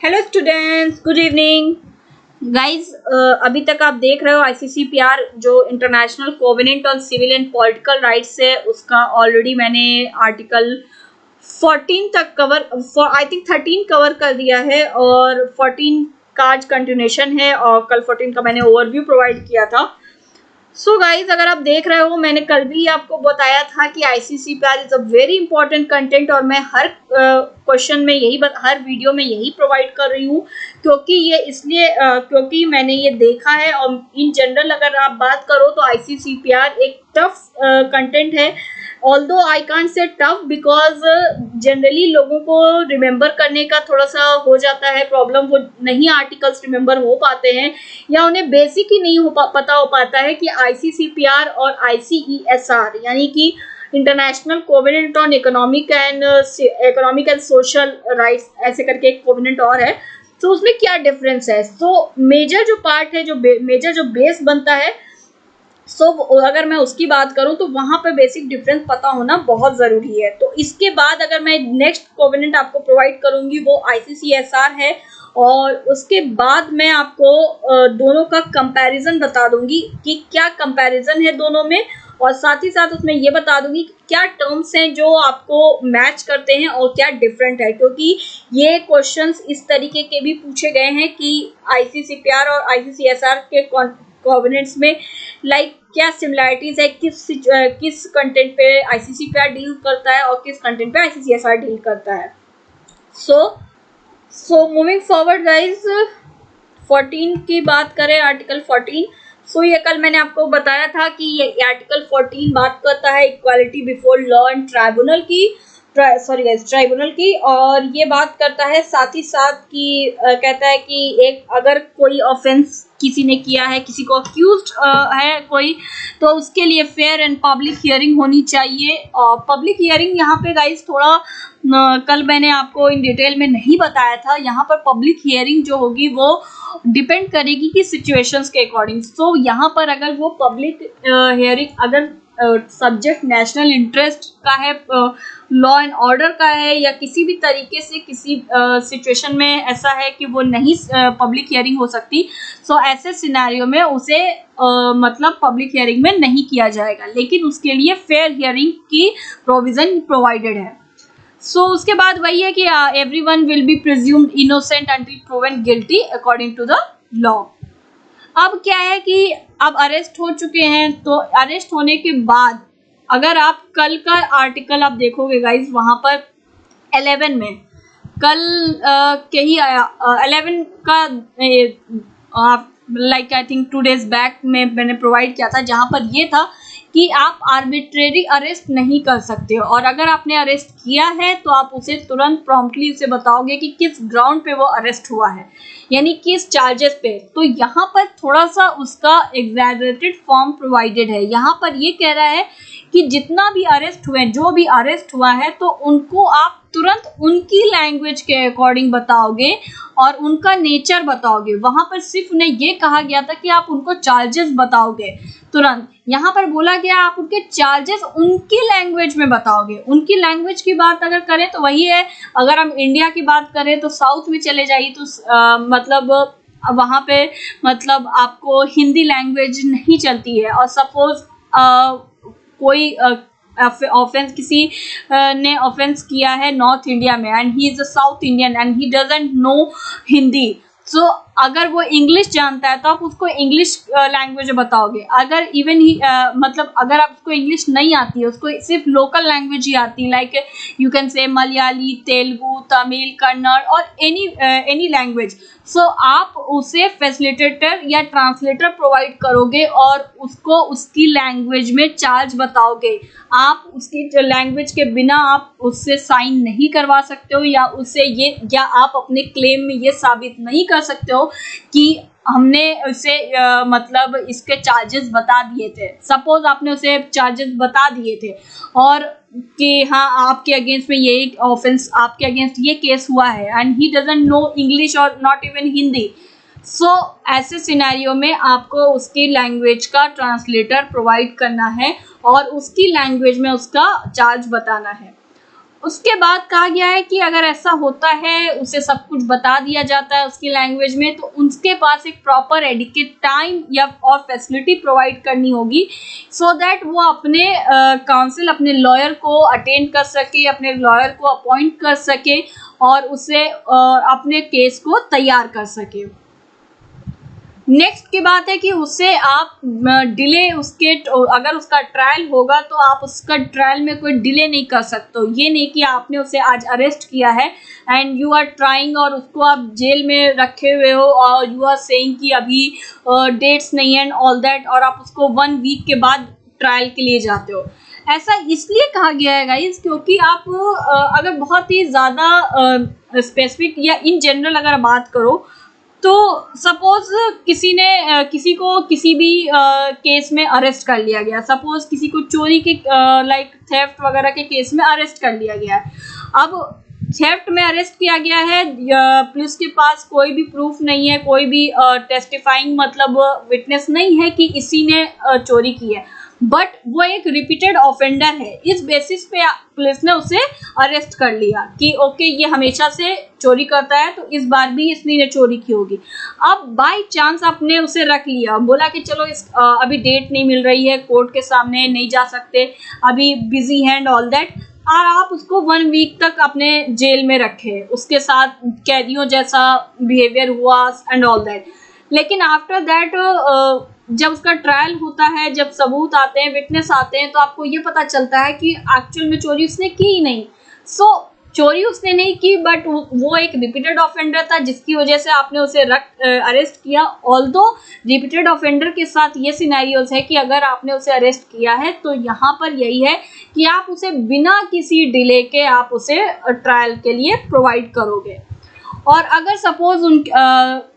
Hello students, good evening guys. अभी तक आप देख रहे हो ICCPR जो international covenant on civil and political rights है, उसका ऑलरेडी मैंने आर्टिकल 14 तक कवर, आई थिंक 13 कवर कर दिया है और 14 का आज कंटिन्यूएशन है और कल 14 का मैंने ओवरव्यू प्रोवाइड किया था। सो गाइज, अगर आप देख रहे हो, मैंने कल भी आपको बताया था कि ICCPR is a very important content और मैं हर क्वेश्चन में हर वीडियो में यही प्रोवाइड कर रही हूँ क्योंकि ये इसलिए क्योंकि मैंने ये देखा है। और इन जनरल अगर आप बात करो तो ICCPR एक टफ कंटेंट है। Although I can't say tough because generally लोगों को रिमेंबर करने का थोड़ा सा हो जाता है प्रॉब्लम, वो नहीं आर्टिकल्स रिमेंबर हो पाते हैं या उन्हें बेसिक ही नहीं पता हो पाता है कि ICCPR और ICESR यानी कि international covenant on economic and social rights ऐसे करके एक कोवेनेंट और है, तो उसमें क्या डिफरेंस है। सो मेजर जो पार्ट है, जो मेजर जो बेस बनता है, अगर मैं उसकी बात करूं तो वहां पर बेसिक डिफरेंस पता होना बहुत जरूरी है। तो इसके बाद अगर मैं नेक्स्ट कोवेनेंट आपको प्रोवाइड करूंगी वो ICCSR है और उसके बाद मैं आपको दोनों का कंपैरिजन बता दूंगी कि क्या कंपैरिजन है दोनों में, और साथ ही साथ उसमें ये बता दूंगी कि क्या टर्म्स हैं जो आपको मैच करते हैं और क्या डिफरेंट है, क्योंकि ये क्वेश्चंस इस तरीके के भी पूछे गए हैं कि ICCPR और ICCSR के कोवेनेंट्स में क्या सिमिलैरिटीज है, किस कंटेंट पे ICCPR डील करता है और किस कंटेंट पे ICCSR डील करता है। सो मूविंग फॉरवर्ड गाइज, 14 की बात करें, आर्टिकल 14। ये कल मैंने आपको बताया था कि ये आर्टिकल 14 बात करता है equality before law and tribunal की, और ये बात करता है साथ ही साथ कि कहता है कि एक अगर कोई ऑफेंस किसी ने किया है, किसी को अक्यूज्ड है कोई, तो उसके लिए फेयर एंड पब्लिक हियरिंग होनी चाहिए। और पब्लिक हियरिंग यहाँ पे गाइस थोड़ा कल मैंने आपको इन डिटेल में नहीं बताया था। यहाँ पर पब्लिक हियरिंग जो होगी वो डिपेंड करेगी कि सिचुएशंस के अकॉर्डिंग। सो यहाँ पर अगर वो पब्लिक हियरिंग अगर सब्जेक्ट नेशनल इंटरेस्ट का है, लॉ एंड ऑर्डर का है, या किसी भी तरीके से किसी सिचुएशन में ऐसा है कि वो नहीं पब्लिक हियरिंग हो सकती, सो ऐसे सिनेरियो में उसे मतलब पब्लिक हियरिंग में नहीं किया जाएगा, लेकिन उसके लिए फेयर हियरिंग की प्रोविजन प्रोवाइडेड है। उसके बाद वही है कि everyone will be presumed innocent until proven guilty according to the law. अब क्या है कि अब अरेस्ट हो चुके हैं, तो अरेस्ट होने के बाद अगर आप कल का आर्टिकल आप देखोगे गाइज, वहां पर 11 में कल के ही आया 11 का आई थिंक 2 days बैक में मैंने प्रोवाइड किया था, जहां पर ये था कि आप आर्बिट्रेरी अरेस्ट नहीं कर सकते हो, और अगर आपने अरेस्ट किया है तो आप उसे तुरंत प्रॉम्प्टली उसे बताओगे कि किस ग्राउंड पे वो अरेस्ट हुआ है, यानी किस चार्जेस पे। तो यहाँ पर थोड़ा सा उसका एग्जैजरेटेड फॉर्म प्रोवाइडेड है। यहाँ पर ये कह रहा है कि जितना भी अरेस्ट हुए, जो भी अरेस्ट हुआ है, तो उनको आप तुरंत उनकी लैंग्वेज के अकॉर्डिंग बताओगे और उनका नेचर बताओगे। वहां पर सिर्फ उन्हें ये कहा गया था कि आप उनको चार्जेस बताओगे तुरंत। यहाँ पर बोला गया आप उनके चार्जेस उनकी लैंग्वेज में बताओगे। उनकी लैंग्वेज की बात अगर करें तो वही है, अगर हम इंडिया की बात करें तो साउथ में चले जाइए तो मतलब वहाँ पे मतलब आपको हिंदी लैंग्वेज नहीं चलती है, और सपोज कोई ऑफेंस किसी ने ऑफेंस किया है नॉर्थ इंडिया में and he is a South Indian and he doesn't know Hindi, so अगर वो इंग्लिश जानता है तो आप उसको इंग्लिश लैंग्वेज बताओगे। अगर इवन ही मतलब अगर आपको इंग्लिश नहीं आती है, उसको सिर्फ लोकल लैंग्वेज ही आती है, like you can say Malayali, Telugu, Tamil, Kannada और एनी लैंग्वेज, सो आप उसे फैसिलिटेटर या ट्रांसलेटर प्रोवाइड करोगे और उसको उसकी लैंग्वेज में चार्ज बताओगे। आप उसकी लैंग्वेज के बिना आप उससे साइन नहीं करवा सकते हो, या आप अपने क्लेम में ये साबित नहीं कर सकते हो कि हमने उसे मतलब इसके चार्जेस बता दिए थे। सपोज आपने उसे चार्जेस बता दिए थे और कि हाँ आपके अगेंस्ट में ये ऑफेंस, आपके अगेंस्ट ये केस हुआ है and he doesn't no English और नॉट इवन हिंदी, सो ऐसे सिनेरियो में आपको उसकी लैंग्वेज का ट्रांसलेटर प्रोवाइड करना है और उसकी लैंग्वेज में उसका चार्ज बताना है। उसके बाद कहा गया है कि अगर ऐसा होता है, उसे सब कुछ बता दिया जाता है उसकी लैंग्वेज में, तो उनके पास एक प्रॉपर एडिकेट टाइम या और फैसिलिटी प्रोवाइड करनी होगी, सो दैट वो अपने काउंसिल, अपने लॉयर को अटेंड कर सके, अपने लॉयर को अपॉइंट कर सके और उसे अपने केस को तैयार कर सके। नेक्स्ट की बात है कि उससे आप डिले, उसके अगर उसका ट्रायल होगा तो आप उसका ट्रायल में कोई डिले नहीं कर सकते हो। ये नहीं कि आपने उसे आज अरेस्ट किया है एंड यू आर ट्राइंग और उसको आप जेल में रखे हुए हो और यू आर सेइंग कि अभी डेट्स नहीं है एंड ऑल दैट, और आप उसको 1 वीक के बाद ट्रायल के लिए जाते हो। ऐसा इसलिए कहा गया है गाइस क्योंकि आप अगर बहुत ही ज़्यादा स्पेसिफिक या इन जनरल अगर बात करो तो सपोज किसी को किसी भी केस में अरेस्ट कर लिया गया, सपोज किसी को चोरी के लाइक थेफ्ट वगैरह के केस में अरेस्ट कर लिया गया है। अब थेफ्ट में अरेस्ट किया गया है, पुलिस के पास कोई भी प्रूफ नहीं है, कोई भी टेस्टिफाइंग मतलब विटनेस नहीं है कि इसी ने चोरी की है, बट वो एक रिपीटेड ऑफेंडर है। इस बेसिस पे पुलिस ने उसे अरेस्ट कर लिया कि ओके ये हमेशा से चोरी करता है, तो इस बार भी इसने चोरी की होगी। अब बाय चांस आपने उसे रख लिया, बोला कि चलो अभी डेट नहीं मिल रही है, कोर्ट के सामने नहीं जा सकते, अभी बिजी है एंड ऑल दैट, और आप उसको 1 वीक तक अपने जेल में रखे, उसके साथ कैदियों जैसा बिहेवियर हुआ एंड ऑल दैट। लेकिन आफ्टर दैट जब उसका ट्रायल होता है, जब सबूत आते हैं, विटनेस आते हैं, तो आपको ये पता चलता है कि एक्चुअल में चोरी उसने की ही नहीं। चोरी उसने नहीं की, बट वो एक रिपीटेड ऑफेंडर था जिसकी वजह से आपने उसे अरेस्ट किया। ऑल्दो रिपीटेड ऑफेंडर के साथ ये सिनेरियोज है कि अगर आपने उसे अरेस्ट किया है तो यहाँ पर यही है कि आप उसे बिना किसी डिले के आप उसे ट्रायल के लिए प्रोवाइड करोगे। और अगर सपोज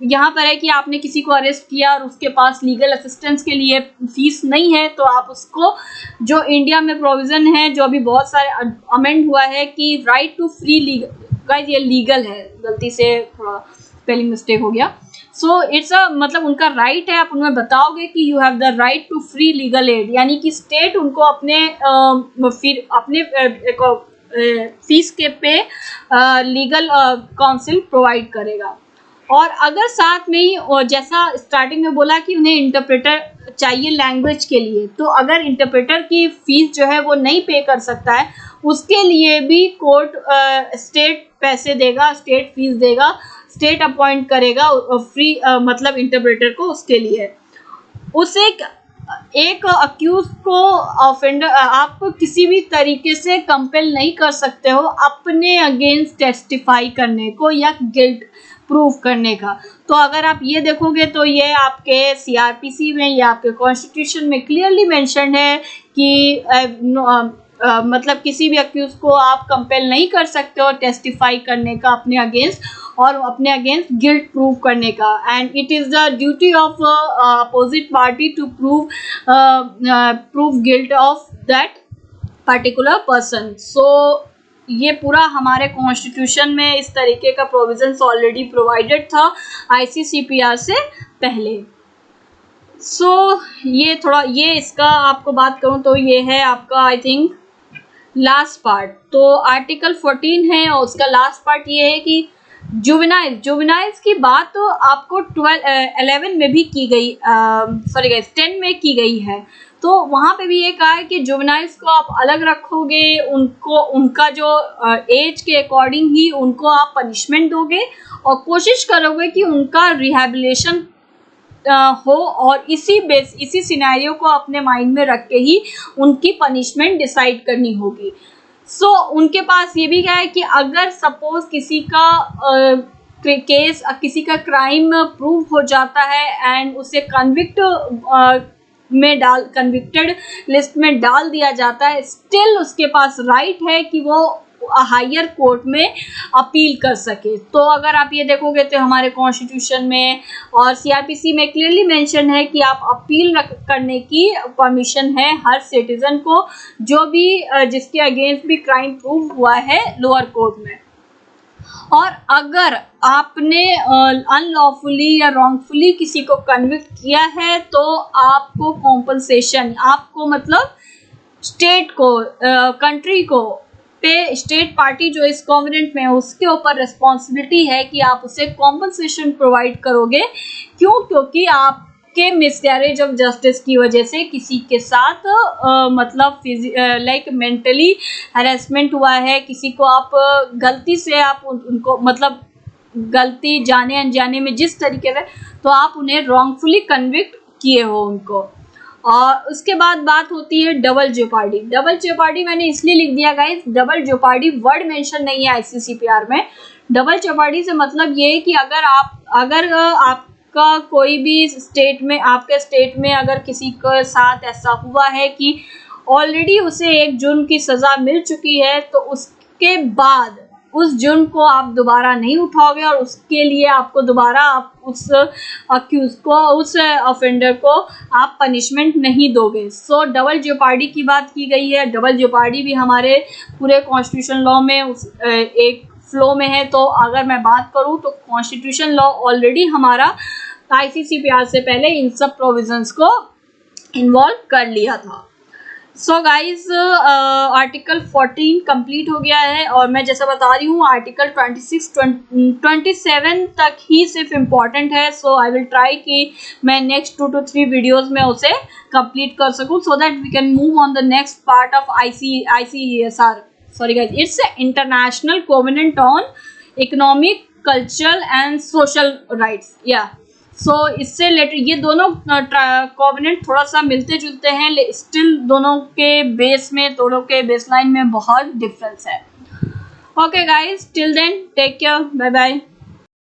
यहाँ पर है कि आपने किसी को अरेस्ट किया और उसके पास लीगल असिस्टेंस के लिए फीस नहीं है, तो आप उसको, जो इंडिया में प्रोविज़न है, जो अभी बहुत सारे अमेंड हुआ है कि right to free legal, guys ये लीगल है, गलती से थोड़ा स्पेलिंग मिस्टेक हो गया। सो इट्स मतलब उनका राइट है, आप उन्हें बताओगे कि you have the right to free legal aid, यानी कि स्टेट उनको अपने फीस के पे लीगल काउंसिल प्रोवाइड करेगा। और अगर साथ में ही, और जैसा स्टार्टिंग में बोला कि उन्हें इंटरप्रेटर चाहिए लैंग्वेज के लिए, तो अगर इंटरप्रेटर की फीस जो है वो नहीं पे कर सकता है, उसके लिए भी कोर्ट स्टेट पैसे देगा, स्टेट फीस देगा, स्टेट अपॉइंट करेगा फ्री मतलब इंटरप्रेटर को उसके लिए। उसे एक अक्यूज को ऑफेंडर आप किसी भी तरीके से कंपेल नहीं कर सकते हो अपने अगेंस्ट टेस्टिफाई करने को या गिल्ट प्रूव करने का। तो अगर आप ये देखोगे तो ये आपके सीआरपीसी में या आपके कॉन्स्टिट्यूशन में क्लियरली मेंशन है कि मतलब किसी भी अक्यूज को आप कंपेल नहीं कर सकते हो टेस्टिफाई करने का अपने अगेंस्ट, और अपने अगेंस्ट गिल्ट प्रूव करने का। And it is the duty of opposite party to prove guilt of that particular person. So ये पूरा हमारे कॉन्स्टिट्यूशन में इस तरीके का प्रोविजंस ऑलरेडी प्रोवाइडेड था आईसीसीपीआर से पहले। ये थोड़ा, ये इसका आपको बात करूँ तो ये है आपका आई थिंक लास्ट पार्ट। तो आर्टिकल 14 है और उसका लास्ट पार्ट ये है कि जुवेनाइल्स की बात तो आपको 11 में भी की गई, 10 में की गई है। तो वहाँ पे भी ये कहा है कि जुवेनाइल्स को आप अलग रखोगे, उनको उनका जो एज के अकॉर्डिंग ही उनको आप पनिशमेंट दोगे और कोशिश करोगे कि उनका रिहैबिलिटेशन हो, और इसी सिनेरियो को अपने माइंड में रख के ही उनकी पनिशमेंट डिसाइड करनी होगी। उनके पास ये भी क्या है कि अगर सपोज किसी का केस, किसी का क्राइम प्रूव हो जाता है एंड उसे कन्विक्टेड लिस्ट में डाल दिया जाता है, स्टिल उसके पास राइट है कि वो हायर कोर्ट में अपील कर सके। तो अगर आप ये देखोगे तो हमारे कॉन्स्टिट्यूशन में और सीआरपीसी में क्लियरली मेंशन है कि आप अपील करने की परमिशन है हर सिटीजन को, जो भी जिसके अगेंस्ट भी क्राइम प्रूव हुआ है लोअर कोर्ट में। और अगर आपने अनलॉफुली या रॉन्गफुली किसी को कन्विक्ट किया है तो आपको कॉम्पनसेशन, आपको मतलब स्टेट को, कंट्री को पे स्टेट पार्टी जो इस कॉन्वेनेंट में है उसके ऊपर रिस्पॉन्सिबिलिटी है कि आप उसे कॉम्पनसेशन प्रोवाइड करोगे। क्यों? क्योंकि आपके मिसकैरेज ऑफ जस्टिस की वजह से किसी के साथ मतलब लाइक मेंटली हैरेसमेंट हुआ है, किसी को आप गलती से आप उनको मतलब गलती जाने अनजाने में जिस तरीके से, तो आप उन्हें रॉन्गफुली कन्विक्ट किए हो उनको। और उसके बाद बात होती है डबल जेपार्डी। डबल जेपार्डी मैंने इसलिए लिख दिया गाइस, डबल जेपार्डी वर्ड मेंशन नहीं है ICCPR में। डबल जेपार्डी से मतलब ये है कि अगर आपका कोई भी स्टेट में, आपके स्टेट में अगर किसी के साथ ऐसा हुआ है कि ऑलरेडी उसे एक जुर्म की सज़ा मिल चुकी है, तो उसके बाद उस जुर्म को आप दोबारा नहीं उठाओगे और उसके लिए आपको दोबारा आप उस अक्यूज को, उस ऑफेंडर को आप पनिशमेंट नहीं दोगे। सो डबल जेपार्डी की बात की गई है। डबल जेपार्डी भी हमारे पूरे कॉन्स्टिट्यूशन लॉ में एक फ्लो में है। तो अगर मैं बात करूं तो कॉन्स्टिट्यूशन लॉ ऑलरेडी हमारा ICCPR से पहले इन सब प्रोविजंस को इन्वॉल्व कर लिया था। सो गाइज आर्टिकल 14 कंप्लीट हो गया है और मैं जैसा बता रही हूँ आर्टिकल 27 तक ही सिर्फ इम्पॉर्टेंट है। सो आई विल ट्राई कि मैं नेक्स्ट 2 to 3 वीडियोस में उसे कंप्लीट कर सकूँ, so that we can move on the next part of ICESR। Sorry guys, it's international covenant on economic, cultural and social rights. या सो इससे रिलेटेड ये दोनों कोवेनेंट थोड़ा सा मिलते जुलते हैं, स्टिल दोनों के बेस लाइन में बहुत डिफरेंस है। Okay guys, till then take care, bye bye.